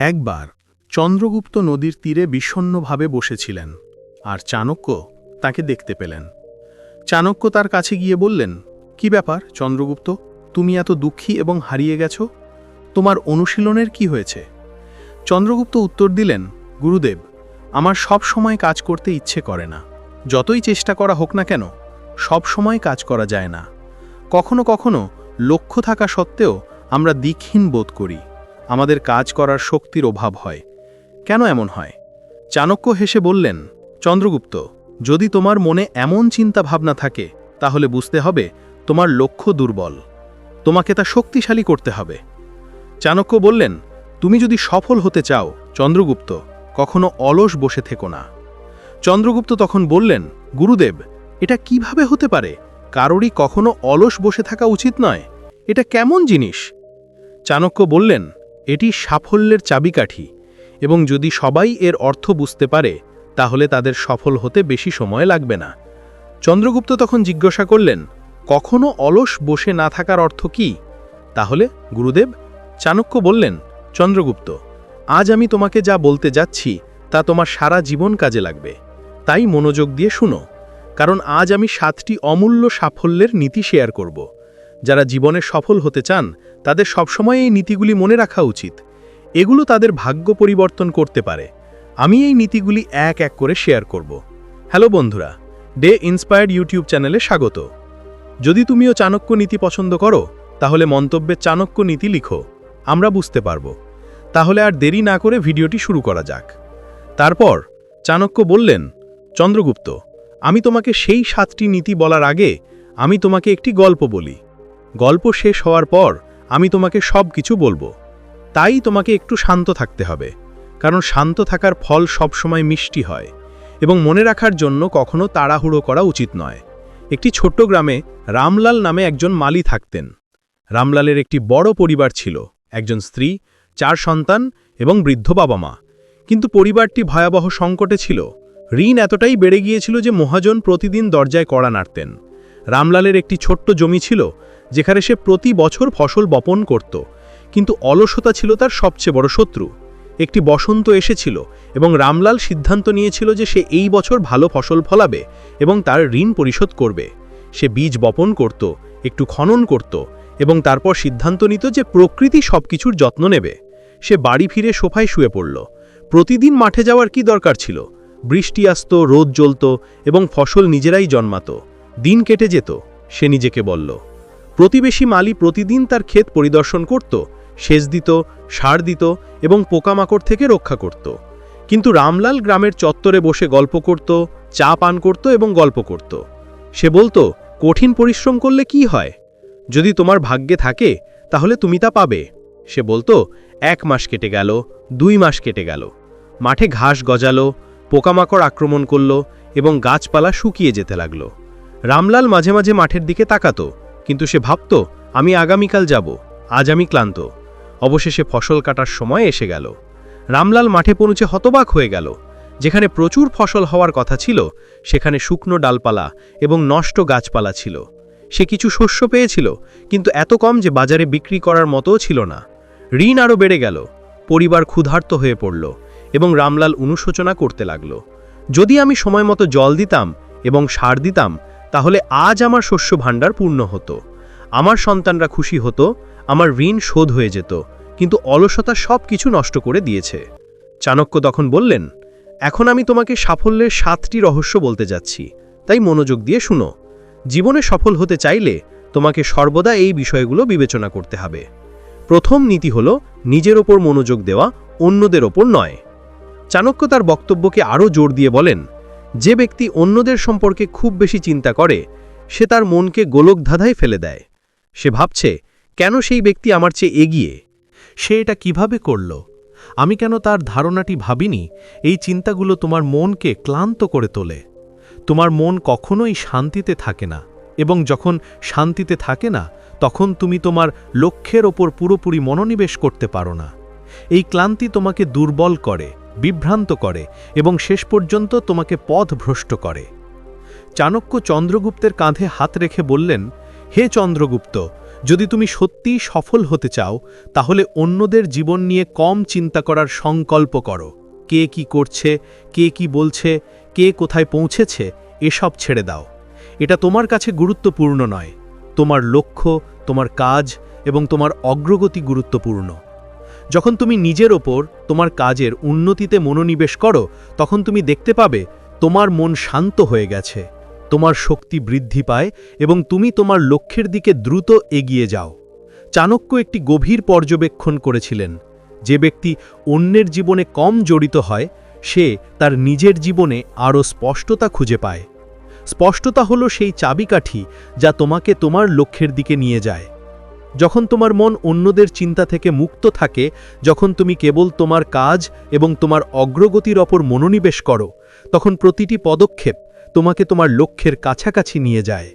একবার চন্দ্রগুপ্ত নদীর তীরে বিষণ্ণভাবে বসেছিলেন, আর চাণক্য তাকে দেখতে পেলেন। চাণক্য তার কাছে গিয়ে বললেন, কি ব্যাপার চন্দ্রগুপ্ত, তুমি এত দুঃখী এবং হারিয়ে গেছো? তোমার অনুশীলনের কি হয়েছে? চন্দ্রগুপ্ত উত্তর দিলেন, গুরুদেব, আমার সব সময় কাজ করতে ইচ্ছে করে না। যতই চেষ্টা করা হোক না কেন, সব সময় কাজ করা যায় না। কখনো কখনো লক্ষ্য থাকা সত্ত্বেও আমরা দিকহীন বোধ করি। আমাদের কাজ করার শক্তির অভাব হয়। কেন এমন হয়? চাণক্য হেসে বললেন, চন্দ্রগুপ্ত, যদি তোমার মনে এমন চিন্তা ভাবনা থাকে, তাহলে বুঝতে হবে তোমার লক্ষ্য দুর্বল। তোমাকে তা শক্তিশালী করতে হবে। চাণক্য বললেন, তুমি যদি সফল হতে চাও চন্দ্রগুপ্ত, কখনো অলস বসে থেকো না। চন্দ্রগুপ্ত তখন বললেন, গুরুদেব, এটা কিভাবে হতে পারে? কারোরই কখনো অলস বসে থাকা উচিত নয়। এটা কেমন জিনিস? চাণক্য বললেন, এটি সাফল্যের চাবিকাঠি, এবং যদি সবাই এর অর্থ বুঝতে পারে, তাহলে তাদের সফল হতে বেশি সময় লাগবে না। চন্দ্রগুপ্ত তখন জিজ্ঞাসা করলেন, কখনো অলস বসে না থাকার অর্থ কি? তাহলে গুরুদেব? চাণক্য বললেন, চন্দ্রগুপ্ত, আজ আমি তোমাকে যা বলতে যাচ্ছি তা তোমার সারা জীবন কাজে লাগবে। তাই মনোযোগ দিয়ে শুনো, কারণ আজ আমি 7টি অমূল্য সাফল্যের নীতি শেয়ার করব। যারা জীবনে সফল হতে চান, তাদের সবসময় এই নীতিগুলি মনে রাখা উচিত। এগুলো তাদের ভাগ্য পরিবর্তন করতে পারে। আমি এই নীতিগুলি এক এক করে শেয়ার করব। হ্যালো বন্ধুরা, ডে ইন্সপায়ার্ড ইউটিউব চ্যানেলে স্বাগত। যদি তুমিও চাণক্য নীতি পছন্দ করো, তাহলে মন্তব্যে চাণক্য নীতি লিখো, আমরা বুঝতে পারব। তাহলে আর দেরি না করে ভিডিওটি শুরু করা যাক। তারপর চাণক্য বললেন, চন্দ্রগুপ্ত, আমি তোমাকে সেই 7টি নীতি বলার আগে আমি তোমাকে একটি গল্প বলি। গল্প শেষ হওয়ার পর আমি তোমাকে সব কিছু বলবো। তাই তোমাকে একটু শান্ত থাকতে হবে, কারণ শান্ত থাকার ফল সবসময় মিষ্টি হয়, এবং মনে রাখার জন্য কখনো তাড়াহুড়ো করা উচিত নয়। একটি ছোট্ট গ্রামে রামলাল নামে একজন মালি থাকতেন। রামলালের একটি বড় পরিবার ছিল, একজন স্ত্রী, 4 সন্তান এবং বৃদ্ধ বাবা মা। কিন্তু পরিবারটি ভয়াবহ সংকটে ছিল। ঋণ এতটাই বেড়ে গিয়েছিল যে মহাজন প্রতিদিন দরজায় কড়া নাড়তেন। রামলালের একটি ছোট্ট জমি ছিল, যেখানে সে প্রতি বছর ফসল বপন করত, কিন্তু অলসতা ছিল তার সবচেয়ে বড় শত্রু। একটি বসন্ত এসেছিল এবং রামলাল সিদ্ধান্ত নিয়েছিল যে সে এই বছর ভালো ফসল ফলাবে এবং তার ঋণ পরিশোধ করবে। সে বীজ বপন করত, একটু খনন করত, এবং তারপর সিদ্ধান্ত নিত যে প্রকৃতি সবকিছুর যত্ন নেবে। সে বাড়ি ফিরে সোফায় শুয়ে পড়ল। প্রতিদিন মাঠে যাওয়ার কি দরকার ছিল? বৃষ্টি আসত, রোদ জ্বলত, এবং ফসল নিজেরাই জন্মাত। দিন কেটে যেত, সে নিজেকে বলল। প্রতিবেশী মালি প্রতিদিন তার ক্ষেত পরিদর্শন করত, সেচ দিত, সার দিত, এবং পোকামাকড় থেকে রক্ষা করত। কিন্তু রামলাল গ্রামের চত্বরে বসে গল্প করত, চা পান করত এবং গল্প করত। সে বলতো, কঠিন পরিশ্রম করলে কি হয়? যদি তোমার ভাগ্যে থাকে, তাহলে তুমি তা পাবে। সে বলতো, 1 মাস কেটে গেল, 2 মাস কেটে গেল। মাঠে ঘাস গজালো, পোকামাকড় আক্রমণ করল, এবং গাছপালা শুকিয়ে যেতে লাগল। রামলাল মাঝে মাঝে মাঠের দিকে তাকাতো, কিন্তু সে ভাবত, আমি আগামীকাল যাব, আজ আমি ক্লান্ত। অবশেষে ফসল কাটার সময় এসে গেল। রামলাল মাঠে পৌঁছে হতবাক হয়ে গেল। যেখানে প্রচুর ফসল হওয়ার কথা ছিল, সেখানে শুকনো ডালপালা এবং নষ্ট গাছপালা ছিল। সে কিছু শস্য পেয়েছিল, কিন্তু এত কম যে বাজারে বিক্রি করার মতোও ছিল না। ঋণ আরও বেড়ে গেল, পরিবার ক্ষুধার্ত হয়ে পড়ল, এবং রামলাল অনুশোচনা করতে লাগল। যদি আমি সময় মতো জল দিতাম এবং সার দিতাম, তাহলে আজ আমার শস্য ভাণ্ডার পূর্ণ হতো, আমার সন্তানরা খুশি হতো, আমার ঋণ শোধ হয়ে যেত। কিন্তু অলসতা সব কিছু নষ্ট করে দিয়েছে। চাণক্য তখন বললেন, এখন আমি তোমাকে সাফল্যের 7টি রহস্য বলতে যাচ্ছি, তাই মনোযোগ দিয়ে শুনো। জীবনে সফল হতে চাইলে তোমাকে সর্বদা এই বিষয়গুলো বিবেচনা করতে হবে। প্রথম নীতি হল নিজের ওপর মনোযোগ দেওয়া, অন্যদের ওপর নয়। চাণক্য তার বক্তব্যকে আরও জোর দিয়ে বলেন, যে ব্যক্তি অন্যদের সম্পর্কে খুব বেশি চিন্তা করে, সে তার মনকে গোলকধাঁধায় ফেলে দেয়। সে ভাবছে, কেন সেই ব্যক্তি আমার চেয়ে এগিয়ে? সে এটা কিভাবে করল? আমি কেন তার ধারণাটি ভাবিনি? এই চিন্তাগুলো তোমার মনকে ক্লান্ত করে তোলে। তোমার মন কখনোই শান্তিতে থাকে না, এবং যখন শান্তিতে থাকে না, তখন তুমি তোমার লক্ষ্যের ওপর পুরোপুরি মনোনিবেশ করতে পারো না। এই ক্লান্তি তোমাকে দুর্বল করে, বিভ্রান্ত করে, এবং শেষ পর্যন্ত তোমাকে পথভ্রষ্ট করে। চাণক্য চন্দ্রগুপ্তের কাঁধে হাত রেখে বললেন, হে চন্দ্রগুপ্ত, যদি তুমি সত্যিই সফল হতে চাও তাহলে অন্যদের জীবন নিয়ে কম চিন্তা করার সংকল্প করো। কে কি করছে, কে কি বলছে, কে কোথায় পৌঁছেছে, এসব ছেড়ে দাও। এটা তোমার কাছে গুরুত্বপূর্ণ নয়। তোমার লক্ষ্য, তোমার কাজ এবং তোমার অগ্রগতি গুরুত্বপূর্ণ। যখন তুমি নিজের ওপর, তোমার কাজের উন্নতিতে মনোনিবেশ করো, তখন তুমি দেখতে পাবে তোমার মন শান্ত হয়ে গেছে, তোমার শক্তি বৃদ্ধি পায় এবং তুমি তোমার লক্ষ্যের দিকে দ্রুত এগিয়ে যাও। চাণক্য একটি গভীর পর্যবেক্ষণ করেছিলেন। যে ব্যক্তি অন্যের জীবনে কম জড়িত হয়, সে তার নিজের জীবনে আরও স্পষ্টতা খুঁজে পায়। স্পষ্টতা হলো সেই চাবিকাঠি যা তোমাকে তোমার লক্ষ্যের দিকে নিয়ে যায়। যখন তোমার মন অন্যদের চিন্তা থেকে মুক্ত থাকে, যখন তুমি কেবল তোমার কাজ এবং তোমার অগ্রগতির ওপর মনোনিবেশ করো, তখন প্রতিটি পদক্ষেপ তোমাকে তোমার লক্ষ্যের কাছাকাছি নিয়ে যায়।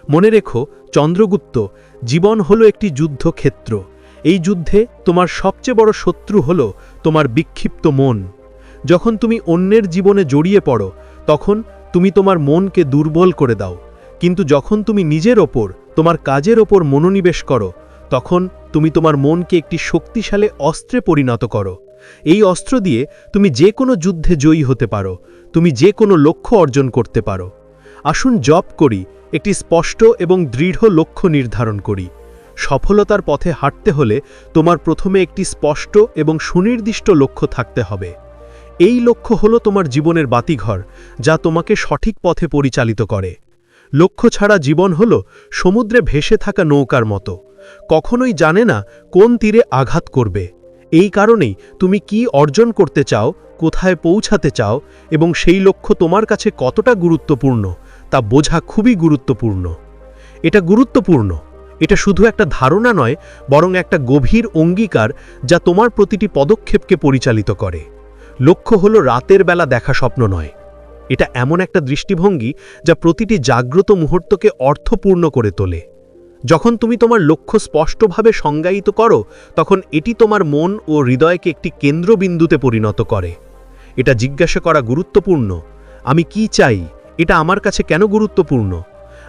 মনে রেখো, চন্দ্রগুপ্ত, জীবন হলো একটি যুদ্ধক্ষেত্র। এই যুদ্ধে তোমার সবচেয়ে বড় শত্রু হলো তোমার বিক্ষিপ্ত মন। যখন তুমি অন্যের জীবনে জড়িয়ে পড়ো, তখন তুমি তোমার মনকে দুর্বল করে দাও। কিন্তু যখন তুমি নিজের ওপর, তোমার কাজের ওপর মনোনিবেশ করো, তখন তুমি তোমার মনকে একটি শক্তিশালী অস্ত্রে পরিণত করো। এই অস্ত্র দিয়ে তুমি যে কোনো যুদ্ধে জয়ী হতে পারো, তুমি যে কোনো লক্ষ্য অর্জন করতে পারো। আসুন জপ করি, একটি স্পষ্ট এবং দৃঢ় লক্ষ্য নির্ধারণ করি। সফলতার পথে হাঁটতে হলে তোমার প্রথমে একটি স্পষ্ট এবং সুনির্দিষ্ট লক্ষ্য থাকতে হবে। এই লক্ষ্য হলো তোমার জীবনের বাতিঘর, যা তোমাকে সঠিক পথে পরিচালিত করে। লক্ষ্য ছাড়া জীবন হলো সমুদ্রে ভেসে থাকা নৌকার মতো, কখনোই জানে না কোন তীরে আঘাত করবে। এই কারণেই তুমি কি অর্জন করতে চাও, কোথায় পৌঁছাতে চাও এবং সেই লক্ষ্য তোমার কাছে কতটা গুরুত্বপূর্ণ তা বোঝা খুবই গুরুত্বপূর্ণ। এটা গুরুত্বপূর্ণ, এটা শুধু একটা ধারণা নয়, বরং একটা গভীর অঙ্গীকার যা তোমার প্রতিটি পদক্ষেপকে পরিচালিত করে। লক্ষ্য হলো রাতের বেলা দেখা স্বপ্ন নয়, এটা এমন একটা দৃষ্টিভঙ্গি যা প্রতিটি জাগ্রত মুহূর্তকে অর্থপূর্ণ করে তোলে। যখন তুমি তোমার লক্ষ্য স্পষ্টভাবে সংজ্ঞায়িত করো, তখন এটি তোমার মন ও হৃদয়কে একটি কেন্দ্রবিন্দুতে পরিণত করে। এটা জিজ্ঞাসা করা গুরুত্বপূর্ণ, আমি কি চাই, এটা আমার কাছে কেন গুরুত্বপূর্ণ,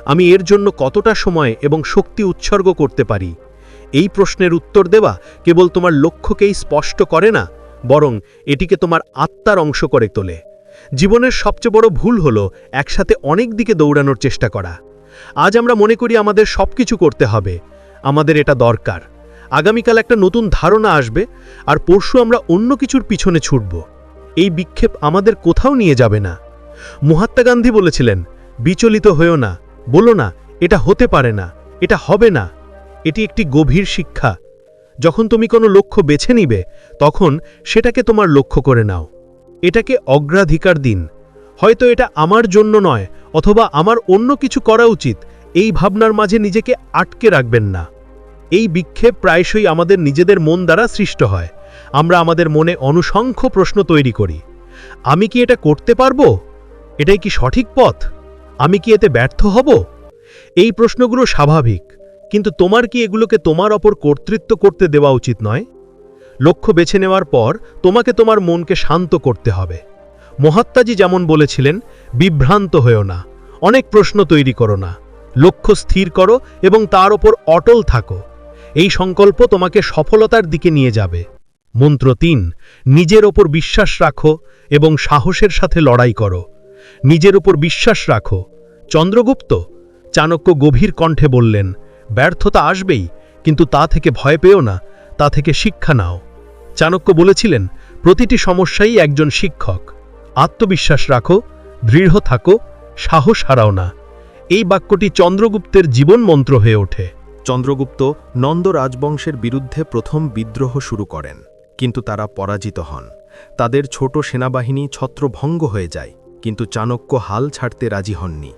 আমি এর জন্য কতটা সময় এবং শক্তি উৎসর্গ করতে পারি। এই প্রশ্নের উত্তর দেওয়া কেবল তোমার লক্ষ্যকেই স্পষ্ট করে না, বরং এটিকে তোমার আত্মার অংশ করে তোলে। জীবনের সবচেয়ে বড় ভুল হলো একসাথে অনেক দিকে দৌড়ানোর চেষ্টা করা। আজ আমরা মনে করি আমাদের সবকিছু করতে হবে, আমাদের এটা দরকার, আগামীকাল একটা নতুন ধারণা আসবে, আর পরশু আমরা অন্য কিছুর পিছনে ছুটব। এই বিক্ষেপ আমাদের কোথাও নিয়ে যাবে না। মহাত্মা গান্ধী বলেছিলেন, বিচলিত হয়েও না, বলো না এটা হতে পারে না, এটা হবে না। এটি একটি গভীর শিক্ষা। যখন তুমি কোনো লক্ষ্য বেছে নিবে, তখন সেটাকে তোমার লক্ষ্য করে নাও। এটাকে অগ্রাধিকার দিন। হয়তো এটা আমার জন্য নয়, অথবা আমার অন্য কিছু করা উচিত, এই ভাবনার মাঝে নিজেকে আটকে রাখবেন না। এই বিক্ষেপ প্রায়শই আমাদের নিজেদের মন দ্বারা সৃষ্ট হয়। আমরা আমাদের মনে অসংখ্য প্রশ্ন তৈরি করি। আমি কি এটা করতে পারবো? এটাই কি সঠিক পথ? আমি কি এতে ব্যর্থ হব? এই প্রশ্নগুলো স্বাভাবিক, কিন্তু তোমার কি এগুলোকে তোমার ওপর কর্তৃত্ব করতে দেওয়া উচিত নয়? লক্ষ্য বেছে নেওয়ার পর তোমাকে তোমার মনকে শান্ত করতে হবে। মহাত্মাজি যেমন বলেছিলেন, বিভ্রান্ত হয়েও না, অনেক প্রশ্ন তৈরি করো না, লক্ষ্য স্থির করো এবং তার ওপর অটল থাকো। এই সংকল্প তোমাকে সফলতার দিকে নিয়ে যাবে। মন্ত্র ৩, নিজের ওপর বিশ্বাস রাখো এবং সাহসের সাথে লড়াই করো। নিজের ওপর বিশ্বাস রাখো। চন্দ্রগুপ্ত, চাণক্য গভীর কণ্ঠে বললেন, ব্যর্থতা আসবেই, কিন্তু তা থেকে ভয় পেও না, তা থেকে শিক্ষা নাও। চাণক্য বলেছিলেন, প্রতিটি সমস্যাই একজন শিক্ষক। আত্মবিশ্বাস রাখো, দৃঢ় থাকো, সাহস হারাও না। এই বাক্যটি চন্দ্রগুপ্তের জীবন মন্ত্র হয়ে ওঠে। চন্দ্রগুপ্ত নন্দ রাজবংশের বিরুদ্ধে প্রথম বিদ্রোহ শুরু করেন, কিন্তু তারা পরাজিত হন। তাদের ছোট সেনাবাহিনী ছত্রভঙ্গ হয়ে যায়, কিন্তু চাণক্য হাল ছাড়তে রাজি হননি।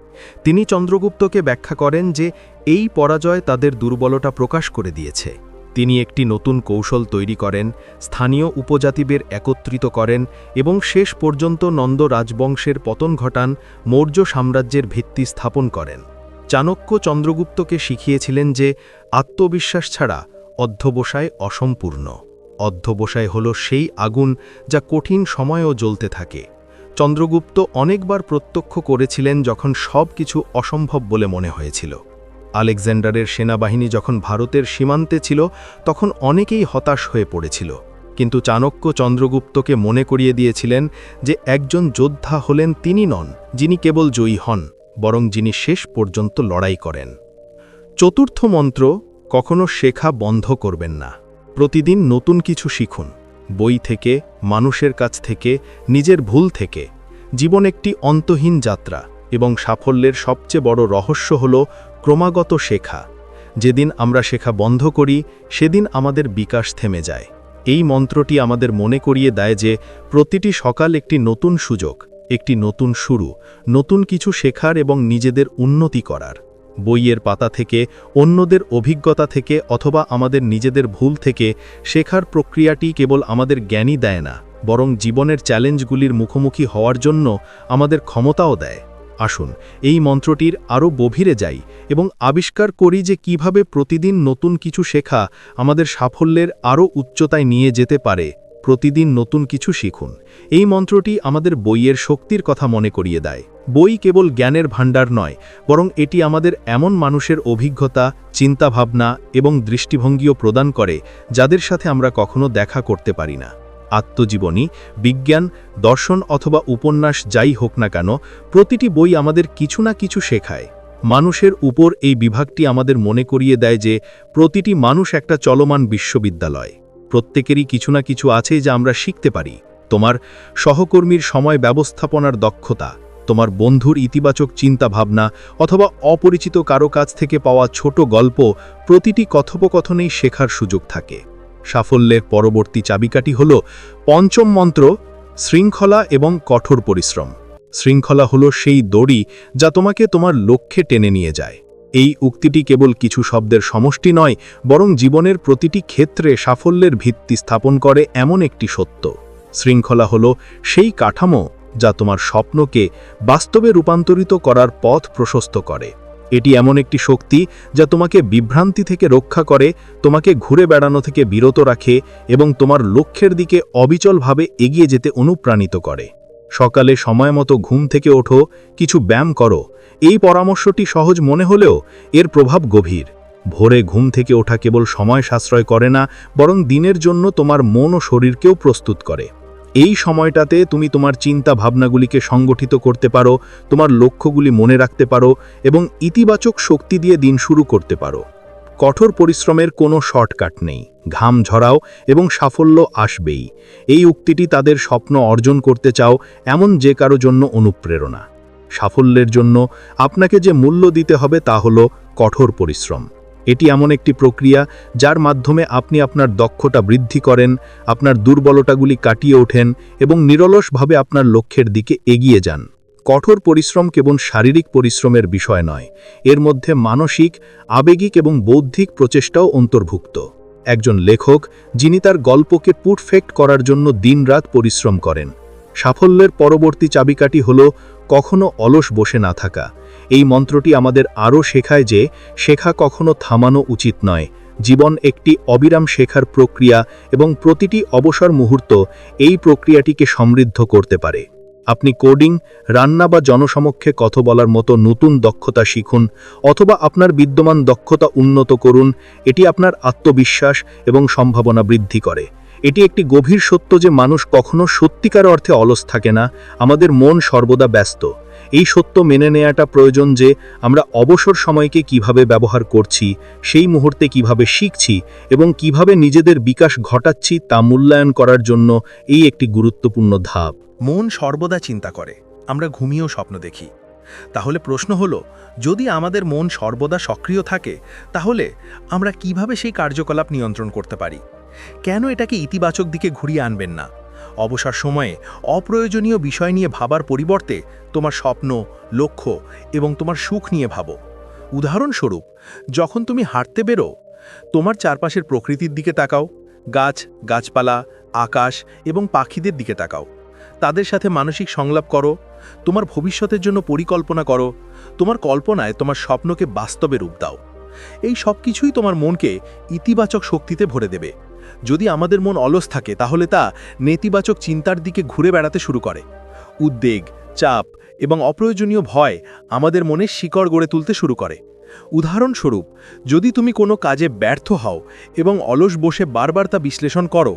তিনি চন্দ্রগুপ্তকে ব্যাখ্যা করেন যে এই পরাজয় তাদের দুর্বলতা প্রকাশ করে দিয়েছে। তিনি একটি নতুন কৌশল তৈরি করেন, স্থানীয় উপজাতিদের একত্রিত করেন এবং শেষ পর্যন্ত নন্দ রাজবংশের পতন ঘটান, মৌর্য সাম্রাজ্যের ভিত্তি স্থাপন করেন। চাণক্য চন্দ্রগুপ্তকে শিখিয়েছিলেন যে আত্মবিশ্বাস ছাড়া অধ্যবসায় অসম্পূর্ণ। অধ্যবসায় হল সেই আগুন যা কঠিন সময়েও জ্বলতে থাকে। চন্দ্রগুপ্ত অনেকবার প্রত্যক্ষ করেছিলেন যখন সব কিছু অসম্ভব বলে মনে হয়েছিল। আলেকজান্ডারের সেনাবাহিনী যখন ভারতের সীমান্তে ছিল তখন অনেকেই হতাশ হয়ে পড়েছিল, কিন্তু চাণক্য চন্দ্রগুপ্তকে মনে করিয়ে দিয়েছিলেন যে একজন যোদ্ধা হলেন তিনি নন যিনি কেবল জয়ী হন, বরং যিনি শেষ পর্যন্ত লড়াই করেন। চতুর্থ মন্ত্র, কখনো শেখা বন্ধ করবেন না। প্রতিদিন নতুন কিছু শিখুন, বই থেকে, মানুষের কাছ থেকে, নিজের ভুল থেকে। জীবন একটি অন্তহীন যাত্রা এবং সাফল্যের সবচেয়ে বড় রহস্য হল ক্রমাগত শেখা। যেদিন আমরা শেখা বন্ধ করি সেদিন আমাদের বিকাশ থেমে যায়। এই মন্ত্রটি আমাদের মনে করিয়ে দেয় যে প্রতিটি সকাল একটি নতুন সুযোগ, একটি নতুন শুরু, নতুন কিছু শেখার এবং নিজেদের উন্নতি করার। বইয়ের পাতা থেকে, অন্যদের অভিজ্ঞতা থেকে অথবা আমাদের নিজেদের ভুল থেকে শেখার প্রক্রিয়াটি কেবল আমাদের জ্ঞানই দেয় না, বরং জীবনের চ্যালেঞ্জগুলির মুখোমুখি হওয়ার জন্য আমাদের ক্ষমতাও দেয়। আসুন এই মন্ত্রটির আরও গভীরে যাই এবং আবিষ্কার করি যে কিভাবে প্রতিদিন নতুন কিছু শেখা আমাদের সাফল্যের আরও উচ্চতায় নিয়ে যেতে পারে। প্রতিদিন নতুন কিছু শিখুন। এই মন্ত্রটি আমাদের বইয়ের শক্তির কথা মনে করিয়ে দেয়। বই কেবল জ্ঞানের ভাণ্ডার নয়, বরং এটি আমাদের এমন মানুষের অভিজ্ঞতা, চিন্তাভাবনা এবং দৃষ্টিভঙ্গিও প্রদান করে যাদের সাথে আমরা কখনো দেখা করতে পারি না। আত্মজীবনী, বিজ্ঞান, দর্শন অথবা উপন্যাস যাই হোক না কেন, প্রতিটি বই আমাদের কিছু না কিছু শেখায়। মানুষের উপর এই বিভাগটি আমাদের মনে করিয়ে দেয় যে প্রতিটি মানুষ একটা চলমান বিশ্ববিদ্যালয়। প্রত্যেকেরই কিছু না কিছু আছে যা আমরা শিখতে পারি। তোমার সহকর্মীর সময় ব্যবস্থাপনার দক্ষতা, তোমার বন্ধুর ইতিবাচক চিন্তাভাবনা অথবা অপরিচিত কারো কাছ থেকে পাওয়া ছোট গল্প, প্রতিটি কথোপকথনেই শেখার সুযোগ থাকে। সাফল্যের পরবর্তী চাবিকাঠি হল পঞ্চম মন্ত্র, শৃঙ্খলা এবং কঠোর পরিশ্রম। শৃঙ্খলা হলো সেই দড়ি যা তোমাকে তোমার লক্ষ্যে টেনে নিয়ে যায়। এই উক্তিটি কেবল কিছু শব্দের সমষ্টি নয়, বরং জীবনের প্রতিটি ক্ষেত্রে সাফল্যের ভিত্তি স্থাপন করে এমন একটি সত্য। শৃঙ্খলা হলো সেই কাঠামো যা তোমার স্বপ্নকে বাস্তবে রূপান্তরিত করার পথ প্রশস্ত করে। এটি এমন একটি শক্তি যা তোমাকে বিভ্রান্তি থেকে রক্ষা করে, তোমাকে ঘুরে বেড়ানো থেকে বিরত রাখে এবং তোমার লক্ষ্যের দিকে অবিচলভাবে এগিয়ে যেতে অনুপ্রাণিত করে। সকালে সময়মতো ঘুম থেকে ওঠো, কিছু ব্যায়াম করো। এই পরামর্শটি সহজ মনে হলেও এর প্রভাব গভীর। ভোরে ঘুম থেকে ওঠা কেবল সময় সাশ্রয় করে না, বরং দিনের জন্য তোমার মন ও শরীরকেও প্রস্তুত করে। এই সময়টাতে তুমি তোমার চিন্তা ভাবনাগুলিকে সংগঠিত করতে পারো, তোমার লক্ষ্যগুলি মনে রাখতে পারো এবং ইতিবাচক শক্তি দিয়ে দিন শুরু করতে পারো। কঠোর পরিশ্রমের কোনো শর্টকাট নেই। ঘাম ঝরাও এবং সাফল্য আসবেই। এই উক্তিটি তাদের স্বপ্ন অর্জন করতে চাও এমন যে কারো জন্য অনুপ্রেরণা। সাফল্যের জন্য আপনাকে যে মূল্য দিতে হবে তা হলো কঠোর পরিশ্রম। এটি এমন একটি প্রক্রিয়া যার মাধ্যমে আপনি আপনার দক্ষতা বৃদ্ধি করেন, আপনার দুর্বলতাগুলি কাটিয়ে ওঠেন এবং নিরলসভাবে আপনার লক্ষ্যের দিকে এগিয়ে যান। কঠোর পরিশ্রম কেবল শারীরিক পরিশ্রমের বিষয় নয়, এর মধ্যে মানসিক, আবেগিক এবং বৌদ্ধিক প্রচেষ্টাও অন্তর্ভুক্ত। একজন লেখক যিনি তার গল্পকে পারফেক্ট করার জন্য দিনরাত পরিশ্রম করেন। সাফল্যের পরবর্তী চাবিকাঠি হল কখনো অলস বসে না থাকা। এই মন্ত্রটি আমাদের আরও শেখায় যে শেখা কখনো থামানো উচিত নয়। জীবন একটি অবিরাম শেখার প্রক্রিয়া এবং প্রতিটি অবসর মুহূর্ত এই প্রক্রিয়াটিকে সমৃদ্ধ করতে পারে। আপনি কোডিং, রান্না বা জনসমক্ষে কথা বলার মতো নতুন দক্ষতা শিখুন অথবা আপনার বিদ্যমান দক্ষতা উন্নত করুন। এটি আপনার আত্মবিশ্বাস এবং সম্ভাবনা বৃদ্ধি করে। এটি একটি গভীর সত্য যে মানুষ কখনো সত্যিকার অর্থে অলস থাকে না, আমাদের মন সর্বদা ব্যস্ত। এই সত্য মেনে নেওয়াটা প্রয়োজন যে আমরা অবসর সময়কে কিভাবে ব্যবহার করছি, সেই মুহূর্তে কিভাবে শিখছি এবং কিভাবে নিজেদের বিকাশ ঘটাচ্ছি তা মূল্যায়ন করার জন্য এই একটি গুরুত্বপূর্ণ ধাপ। মন সর্বদা চিন্তা করে, আমরা ঘুমিয়েও স্বপ্ন দেখি। তাহলে প্রশ্ন হলো, যদি আমাদের মন সর্বদা সক্রিয় থাকে তাহলে আমরা কিভাবে সেই কার্যকলাপ নিয়ন্ত্রণ করতে পারি? কেন এটাকে ইতিবাচক দিকে ঘুরিয়ে আনবেন না? অবসর সময়ে অপ্রয়োজনীয় বিষয় নিয়ে ভাবার পরিবর্তে তোমার স্বপ্ন, লক্ষ্য এবং তোমার সুখ নিয়ে ভাবো। উদাহরণস্বরূপ, যখন তুমি হাঁটতে বেরো, তোমার চারপাশের প্রকৃতির দিকে তাকাও, গাছ, গাছপালা, আকাশ এবং পাখিদের দিকে তাকাও। তাদের সাথে মানসিক সংলাপ করো, তোমার ভবিষ্যতের জন্য পরিকল্পনা করো। তোমার কল্পনায় তোমার স্বপ্নকে বাস্তবে রূপ দাও। এই সব কিছুই তোমার মনকে ইতিবাচক শক্তিতে ভরে দেবে। যদি আমাদের মন অলস থাকে তাহলে তা নেতিবাচক চিন্তার দিকে ঘুরে বেড়াতে শুরু করে। উদ্বেগ, চাপ এবং অপ্রয়োজনীয় ভয় আমাদের মনে শিকড় গড়ে তুলতে শুরু করে। উদাহরণস্বরূপ, যদি তুমি কোনো কাজে ব্যর্থ হও এবং অলস বসে বারবার তা বিশ্লেষণ করো,